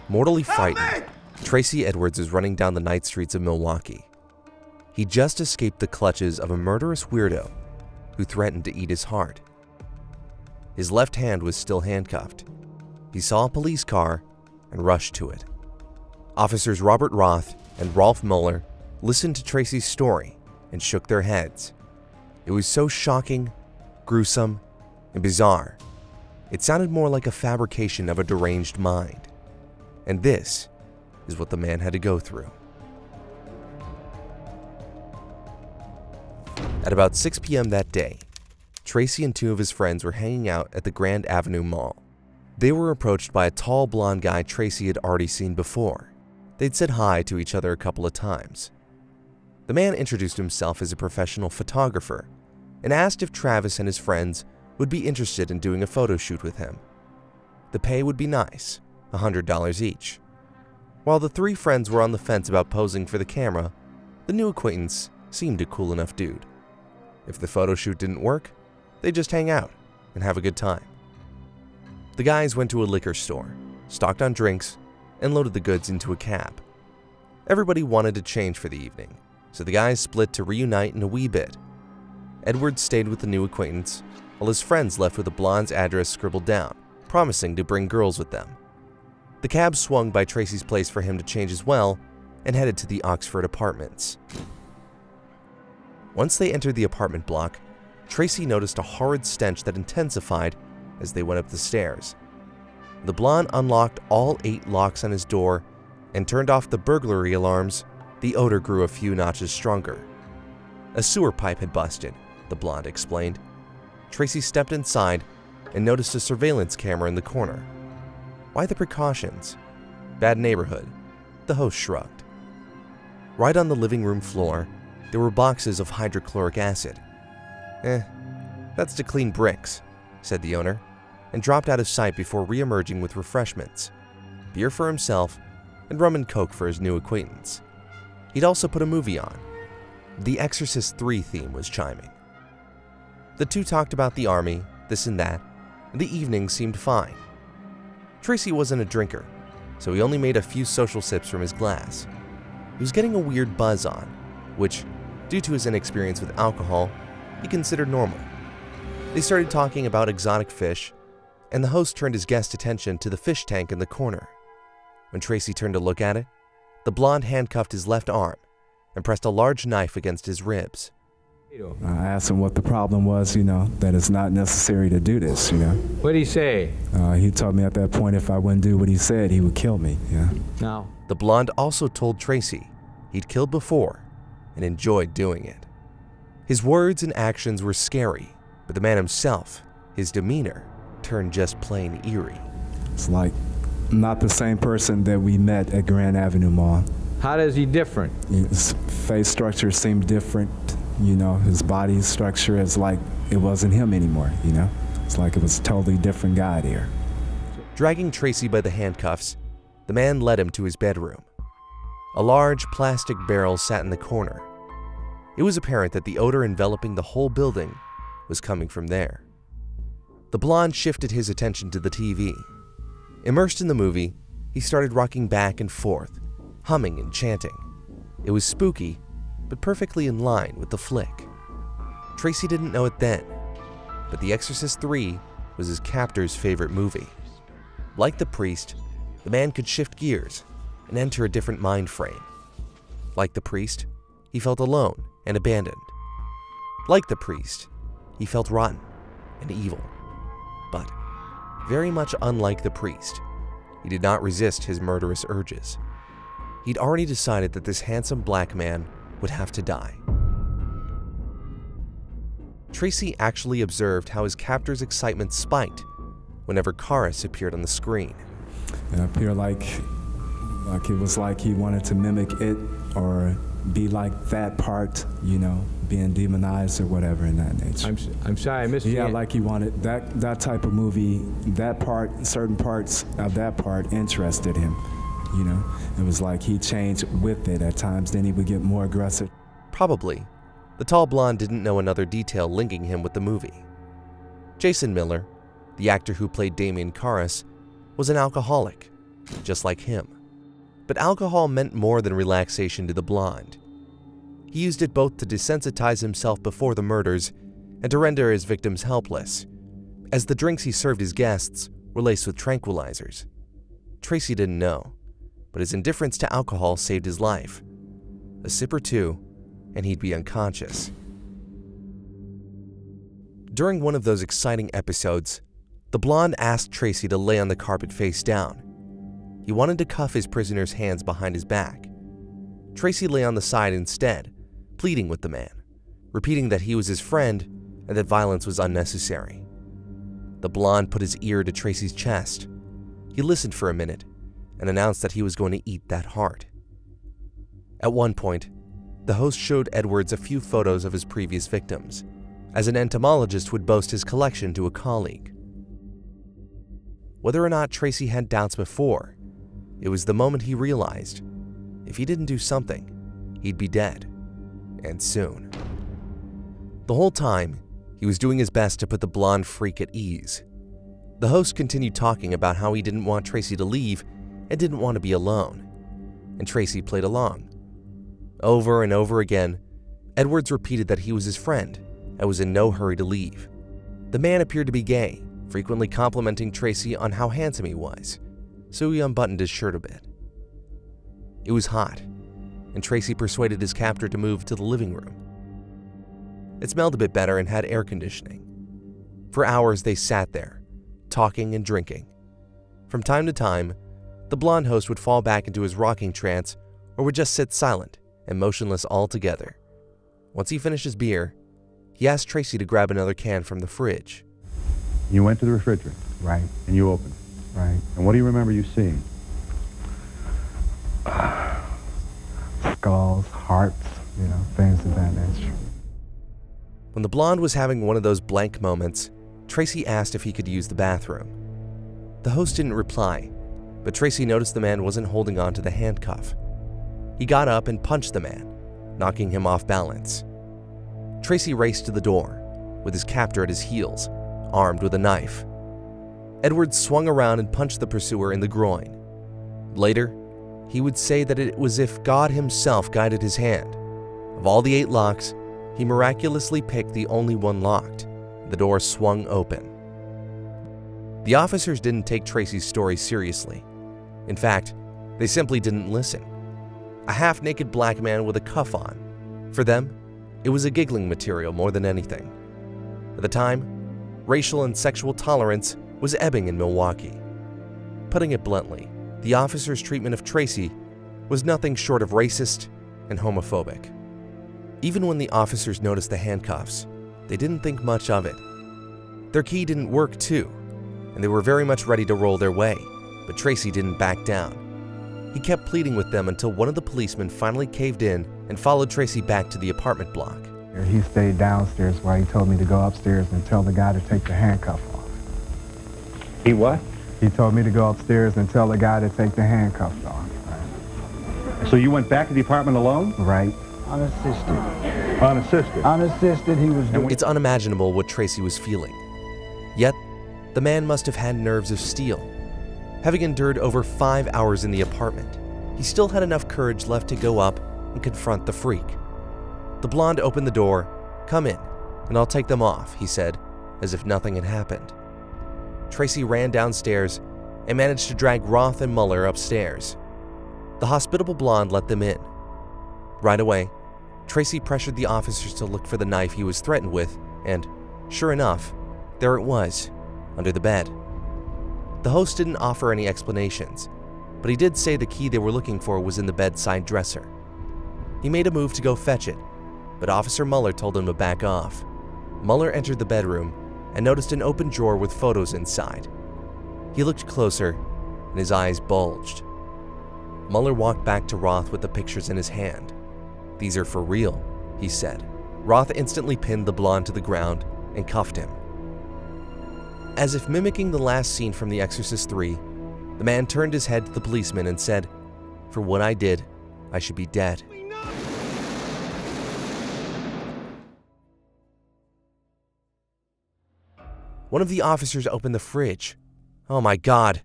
Mortally frightened, Tracy Edwards is running down the night streets of Milwaukee. He just escaped the clutches of a murderous weirdo who threatened to eat his heart. His left hand was still handcuffed. He saw a police car and rushed to it. Officers Robert Roth and Rolf Mueller listened to Tracy's story and shook their heads. It was so shocking, gruesome, and bizarre. It sounded more like a fabrication of a deranged mind. And this is what the man had to go through. At about 6 p.m. that day, Tracy and two of his friends were hanging out at the Grand Avenue Mall. They were approached by a tall blonde guy Tracy had already seen before. They'd said hi to each other a couple of times. The man introduced himself as a professional photographer and asked if Travis and his friends would be interested in doing a photo shoot with him. The pay would be nice, $100 each. While the three friends were on the fence about posing for the camera, the new acquaintance seemed a cool enough dude. If the photo shoot didn't work, they'd just hang out and have a good time. The guys went to a liquor store, stocked on drinks, and loaded the goods into a cab. Everybody wanted to change for the evening, so the guys split to reunite in a wee bit. Edwards stayed with the new acquaintance, while his friends left with a blonde's address scribbled down, promising to bring girls with them. The cab swung by Tracy's place for him to change as well and headed to the Oxford Apartments. Once they entered the apartment block, Tracy noticed a horrid stench that intensified as they went up the stairs. The blonde unlocked all 8 locks on his door and turned off the burglary alarms. The odor grew a few notches stronger. A sewer pipe had busted, the blonde explained. Tracy stepped inside and noticed a surveillance camera in the corner. Why the precautions? Bad neighborhood, the host shrugged. Right on the living room floor, there were boxes of hydrochloric acid. That's to clean bricks, said the owner, and dropped out of sight before re-emerging with refreshments, beer for himself and rum and coke for his new acquaintance. He'd also put a movie on. The Exorcist III theme was chiming. The two talked about the army, this and that, and the evening seemed fine. Tracy wasn't a drinker, so he only made a few social sips from his glass. He was getting a weird buzz on, which, due to his inexperience with alcohol, he considered normal. They started talking about exotic fish, and the host turned his guest's attention to the fish tank in the corner. When Tracy turned to look at it, the blonde handcuffed his left arm and pressed a large knife against his ribs. I asked him what the problem was, that it's not necessary to do this, What did he say? He told me at that point if I wouldn't do what he said, he would kill me, No. The blonde also told Tracy he'd killed before and enjoyed doing it. His words and actions were scary, but the man himself, his demeanor, turned just plain eerie. It's like not the same person that we met at Grand Avenue Mall. How does he different? His face structure seemed different, his body structure is like it wasn't him anymore, It's like it was a totally different guy there. Dragging Tracy by the handcuffs, the man led him to his bedroom. A large plastic barrel sat in the corner. It was apparent that the odor enveloping the whole building was coming from there. The blonde shifted his attention to the TV. Immersed in the movie, he started rocking back and forth, humming and chanting. It was spooky, but perfectly in line with the flick. Tracy didn't know it then, but The Exorcist III was his captor's favorite movie. Like the priest, the man could shift gears and enter a different mind frame. Like the priest, he felt alone and abandoned. Like the priest, he felt rotten and evil. But, very much unlike the priest, he did not resist his murderous urges. He'd already decided that this handsome black man would have to die. Tracy actually observed how his captor's excitement spiked whenever Karis appeared on the screen. It appeared like it was like he wanted to mimic it or be like that part, being demonized or whatever in that nature. I'm sorry, I missed Yeah, like he wanted that type of movie, that part, certain parts of that part interested him, It was like he changed with it at times, then he would get more aggressive. Probably, the tall blonde didn't know another detail linking him with the movie. Jason Miller, the actor who played Damien Karis, was an alcoholic just like him. But alcohol meant more than relaxation to the blonde. He used it both to desensitize himself before the murders and to render his victims helpless, as the drinks he served his guests were laced with tranquilizers. Tracy didn't know, but his indifference to alcohol saved his life. A sip or two, and he'd be unconscious. During one of those exciting episodes, the blonde asked Tracy to lay on the carpet face down. He wanted to cuff his prisoner's hands behind his back. Tracy lay on the side instead, pleading with the man, repeating that he was his friend and that violence was unnecessary. The blonde put his ear to Tracy's chest. He listened for a minute and announced that he was going to eat that heart. At one point, the host showed Edwards a few photos of his previous victims, as an entomologist would boast his collection to a colleague. Whether or not Tracy had doubts before, it was the moment he realized if he didn't do something, he'd be dead, and soon. The whole time, he was doing his best to put the blonde freak at ease. The host continued talking about how he didn't want Tracy to leave and didn't want to be alone, and Tracy played along. Over and over again, Edwards repeated that he was his friend and was in no hurry to leave. The man appeared to be gay, frequently complimenting Tracy on how handsome he was, so he unbuttoned his shirt a bit. It was hot, and Tracy persuaded his captor to move to the living room. It smelled a bit better and had air conditioning. For hours they sat there, talking and drinking. From time to time, the blonde host would fall back into his rocking trance or would just sit silent and motionless altogether. Once he finished his beer, he asked Tracy to grab another can from the fridge. You went to the refrigerator. Right. And you opened it. Right. And what do you remember you seeing? Skulls, hearts, things of that nature. When the blonde was having one of those blank moments, Tracy asked if he could use the bathroom. The host didn't reply, but Tracy noticed the man wasn't holding on to the handcuff. He got up and punched the man, knocking him off balance. Tracy raced to the door, with his captor at his heels, armed with a knife. Edwards swung around and punched the pursuer in the groin. Later, he would say that it was as if God himself guided his hand. Of all the 8 locks, he miraculously picked the only one locked. The door swung open. The officers didn't take Tracy's story seriously. In fact, they simply didn't listen. A half-naked black man with a cuff on. For them, it was a giggling material more than anything. At the time, racial and sexual tolerance was ebbing in Milwaukee. Putting it bluntly, the officers' treatment of Tracy was nothing short of racist and homophobic. Even when the officers noticed the handcuffs, they didn't think much of it. Their key didn't work too, and they were very much ready to roll their way, but Tracy didn't back down. He kept pleading with them until one of the policemen finally caved in and followed Tracy back to the apartment block. He stayed downstairs while he told me to go upstairs and tell the guy to take the handcuff off. He what? He told me to go upstairs and tell the guy to take the handcuffs off. Right. So you went back to the apartment alone? Right. Unassisted. Unassisted? Unassisted, he was doing... It's unimaginable what Tracy was feeling. Yet, the man must have had nerves of steel. Having endured over 5 hours in the apartment, he still had enough courage left to go up and confront the freak. The blonde opened the door. "Come in, and I'll take them off," he said, as if nothing had happened. Tracy ran downstairs and managed to drag Roth and Muller upstairs. The hospitable blonde let them in. Right away, Tracy pressured the officers to look for the knife he was threatened with, and, sure enough, there it was, under the bed. The host didn't offer any explanations, but he did say the key they were looking for was in the bedside dresser. He made a move to go fetch it, but Officer Muller told him to back off. Muller entered the bedroom and noticed an open drawer with photos inside. He looked closer, and his eyes bulged. Muller walked back to Roth with the pictures in his hand. "These are for real," he said. Roth instantly pinned the blonde to the ground and cuffed him. As if mimicking the last scene from The Exorcist III, the man turned his head to the policeman and said, "For what I did, I should be dead." One of the officers opened the fridge. "Oh my God,"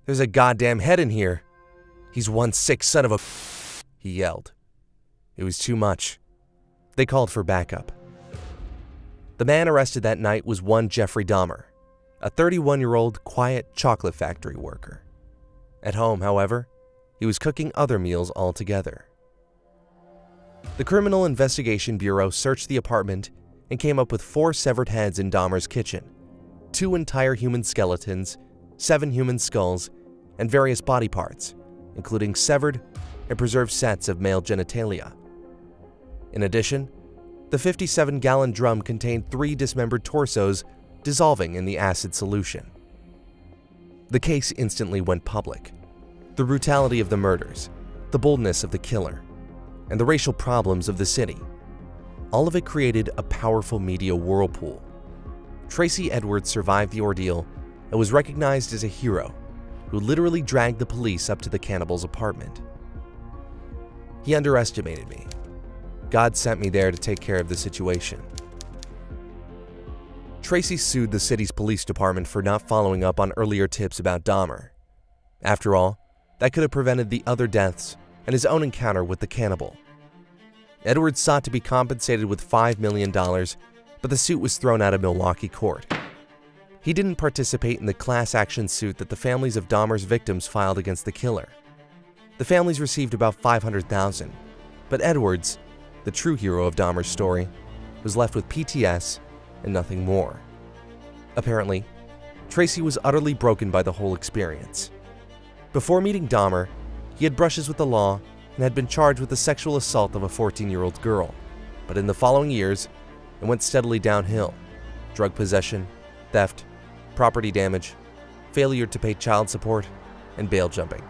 There's a goddamn head in here. He's one sick son of a he yelled. It was too much. They called for backup. The man arrested that night was one Jeffrey Dahmer, a 31-year-old quiet chocolate factory worker. At home, however, he was cooking other meals altogether. The Criminal Investigation Bureau searched the apartment and came up with 4 severed heads in Dahmer's kitchen, 2 entire human skeletons, 7 human skulls, and various body parts, including severed and preserved sets of male genitalia. In addition, the 57-gallon drum contained 3 dismembered torsos dissolving in the acid solution. The case instantly went public. The brutality of the murders, the boldness of the killer, and the racial problems of the city, all of it created a powerful media whirlpool. Tracy Edwards survived the ordeal and was recognized as a hero who literally dragged the police up to the cannibal's apartment. He underestimated me. God sent me there to take care of the situation. Tracy sued the city's police department for not following up on earlier tips about Dahmer. After all, that could have prevented the other deaths and his own encounter with the cannibal. Edwards sought to be compensated with $5 million, but the suit was thrown out of Milwaukee court. He didn't participate in the class action suit that the families of Dahmer's victims filed against the killer. The families received about $500,000, but Edwards, the true hero of Dahmer's story, was left with PTS and nothing more. Apparently, Tracy was utterly broken by the whole experience. Before meeting Dahmer, he had brushes with the law and had been charged with the sexual assault of a 14-year-old girl, but in the following years, it went steadily downhill. Drug possession, theft, property damage, failure to pay child support, and bail jumping.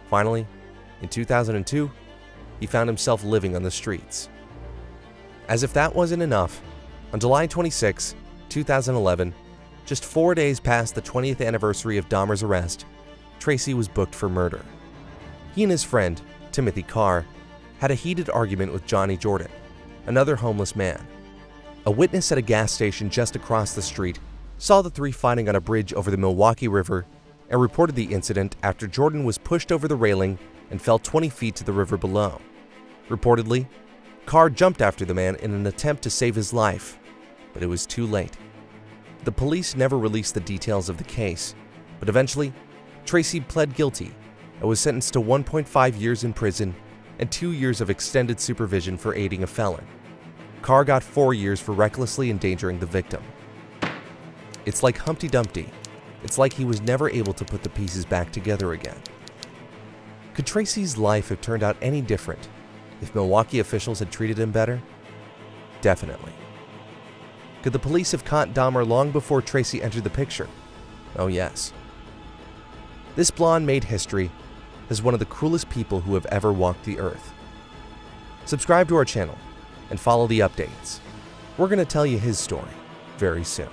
Finally, in 2002, he found himself living on the streets. As if that wasn't enough, on July 26, 2011, just 4 days past the 20th anniversary of Dahmer's arrest, Tracy was booked for murder. He and his friend, Timothy Carr, had a heated argument with Johnny Jordan, another homeless man. A witness at a gas station just across the street saw the 3 fighting on a bridge over the Milwaukee River and reported the incident after Jordan was pushed over the railing and fell 20 feet to the river below. Reportedly, Carr jumped after the man in an attempt to save his life, but it was too late. The police never released the details of the case, but eventually, Tracy pled guilty and was sentenced to 1.5 years in prison and 2 years of extended supervision for aiding a felon. Carr got 4 years for recklessly endangering the victim. It's like Humpty Dumpty. It's like he was never able to put the pieces back together again. Could Tracy's life have turned out any different if Milwaukee officials had treated him better? Definitely. Could the police have caught Dahmer long before Tracy entered the picture? Oh yes. This blonde made history as one of the cruelest people who have ever walked the earth. Subscribe to our channel and follow the updates. We're going to tell you his story very soon.